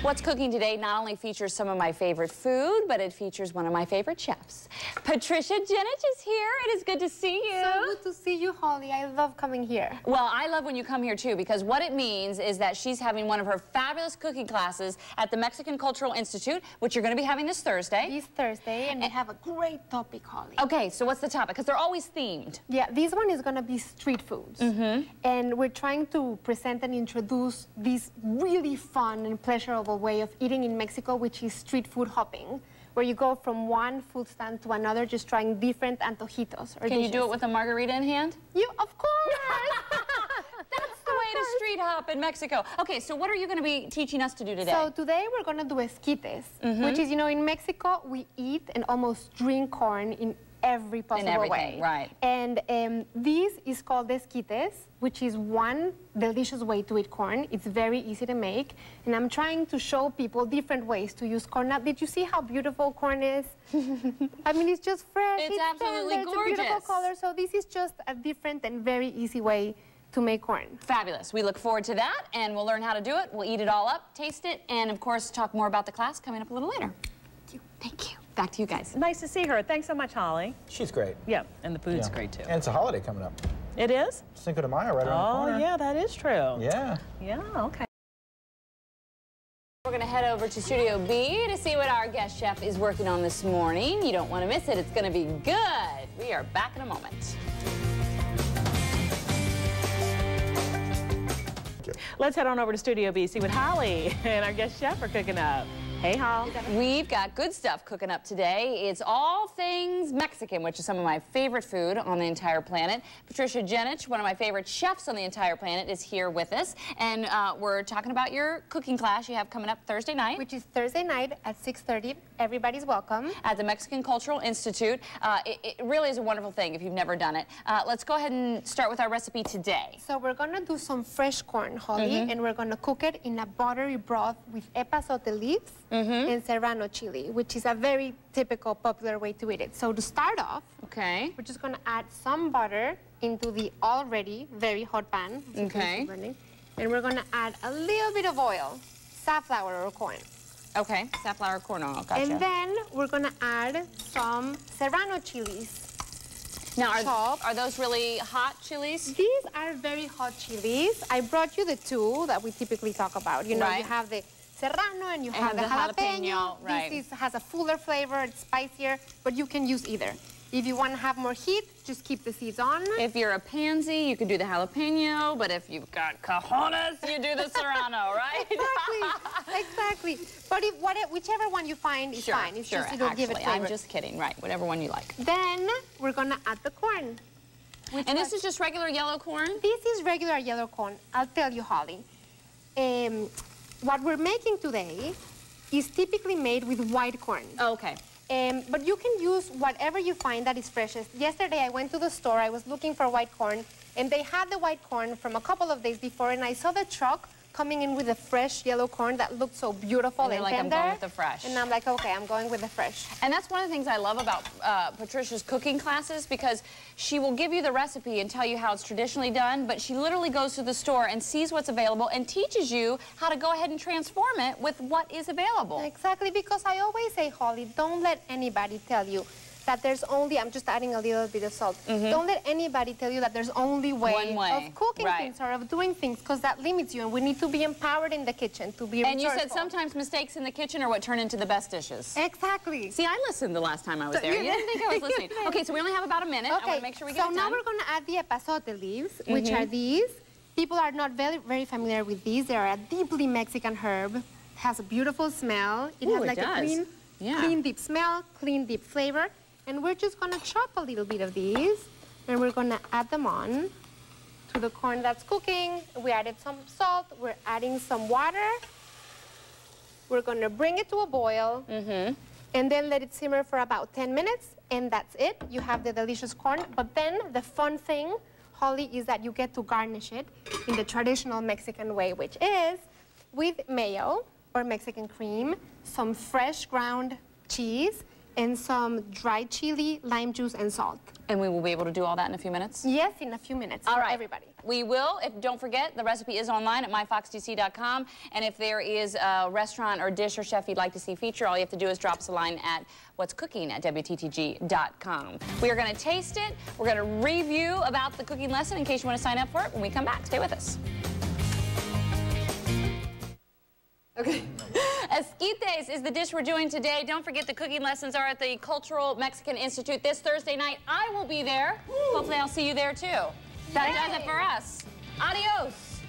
What's Cooking Today not only features some of my favorite food, but it features one of my favorite chefs. Patricia Jenich is here. It is good to see you. So good to see you, Holly. I love coming here. Well, I love when you come here, too, because what it means is that she's having one of her fabulous cooking classes at the Mexican Cultural Institute, which you're going to be having this Thursday. This Thursday, and we have a great topic, Holly. Okay, so what's the topic? Because they're always themed. Yeah, this one is going to be street foods. And we're trying to present and introduce this really fun and pleasurable way of eating in Mexico, which is street food hopping, where you go from one food stand to another, just trying different antojitos or Can dishes. you do it with a margarita in hand? You, of course! That's the way to street hop in Mexico. Okay, so what are you going to be teaching us to do today? So today we're going to do esquites, which is, you know, in Mexico, we eat and almost drink corn in every possible way. Right. And this is called esquites, which is one delicious way to eat corn. It's very easy to make. And I'm trying to show people different ways to use corn. Now, did you see how beautiful corn is? I mean, it's just fresh. It's absolutely tender, gorgeous. It's a beautiful color. So this is just a different and very easy way to make corn. Fabulous. We look forward to that, and we'll learn how to do it. We'll eat it all up, taste it, and, of course, talk more about the class coming up a little later. Thank you. Thank you. Back to you guys. Nice to see her. Thanks so much, Holly. She's great. Yeah, and the food's great, too. And it's a holiday coming up. It is? Cinco de Mayo right around the corner. Oh, yeah, that is true. Yeah. Yeah, okay. We're going to head over to Studio B to see what our guest chef is working on this morning. You don't want to miss it. It's going to be good. We are back in a moment. Let's head on over to Studio B, see what Holly and our guest chef are cooking up. Hey, Holly. We've got good stuff cooking up today. It's all things Mexican, which is some of my favorite food on the entire planet. Patricia Jenich, one of my favorite chefs on the entire planet, is here with us. And we're talking about your cooking class you have coming up Thursday night. Which is Thursday night at 6:30. Everybody's welcome. At the Mexican Cultural Institute. It really is a wonderful thing if you've never done it. Let's go ahead and start with our recipe today. So we're going to do some fresh corn, Holly, and we're going to cook it in a buttery broth with epazote leaves and serrano chili, which is a very typical, popular way to eat it. So to start off, we're just going to add some butter into the already very hot pan. Okay. And we're going to add a little bit of oil, safflower or corn. Okay, safflower corn oil, gotcha. And then we're going to add some serrano chilies. Now, are those really hot chilies? These are very hot chilies. I brought you the two that we typically talk about. You know, you have the serrano and you have the jalapeno. Right. This has a fuller flavor, it's spicier, but you can use either. If you want to have more heat, just keep the seeds on. If you're a pansy, you can do the jalapeno, but if you've got cojones, you do the serrano, right? Exactly. But whichever one you find is fine. It's just it'll give it flavor. I'm just kidding, right, whatever one you like. Then we're going to add the corn. And this is just regular yellow corn? This is regular yellow corn. I'll tell you, Holly. What we're making today is typically made with white corn. Oh, okay. But you can use whatever you find that is freshest. Yesterday I went to the store, I was looking for white corn, and they had the white corn from a couple of days before, and I saw the truck coming in with the fresh yellow corn that looked so beautiful and tender. I'm going with the fresh. And I'm like, okay, I'm going with the fresh. And that's one of the things I love about Patricia's cooking classes, because she will give you the recipe and tell you how it's traditionally done, but she literally goes to the store and sees what's available and teaches you how to go ahead and transform it with what is available. Exactly, because I always say, Holly, don't let anybody tell you that there's only, I'm just adding a little bit of salt. Don't let anybody tell you that there's only one way of cooking things or of doing things, because that limits you, and we need to be empowered in the kitchen to be resourceful. And you said sometimes mistakes in the kitchen are what turn into the best dishes. Exactly. See, I listened the last time I was there. You didn't think I was listening. Okay, so we only have about a minute. I want to make sure we get it done. So now we're going to add the epazote leaves, which are these. People are not very familiar with these. They are a deeply Mexican herb. It has a beautiful smell. It has like a clean, deep smell, clean, deep flavor. And we're just going to chop a little bit of these, and we're going to add them on to the corn that's cooking. We added some salt. We're adding some water. We're going to bring it to a boil, and then let it simmer for about 10 minutes, and that's it. You have the delicious corn. But then the fun thing, Holly, is that you get to garnish it in the traditional Mexican way, which is with mayo or Mexican cream, some fresh ground cheese, and some dried chili, lime juice, and salt. And we will be able to do all that in a few minutes? Yes, in a few minutes. All right. Everybody. We will. Don't forget, the recipe is online at myfoxdc.com. And if there is a restaurant or dish or chef you'd like to see feature, all you have to do is drop us a line at what'scooking@wttg.com. We are going to taste it. We're going to review about the cooking lesson in case you want to sign up for it when we come back. Stay with us. Okay. Esquites is the dish we're doing today. Don't forget the cooking lessons are at the Cultural Mexican Institute this Thursday night. I will be there. Hopefully I'll see you there too. That does it for us. Adios.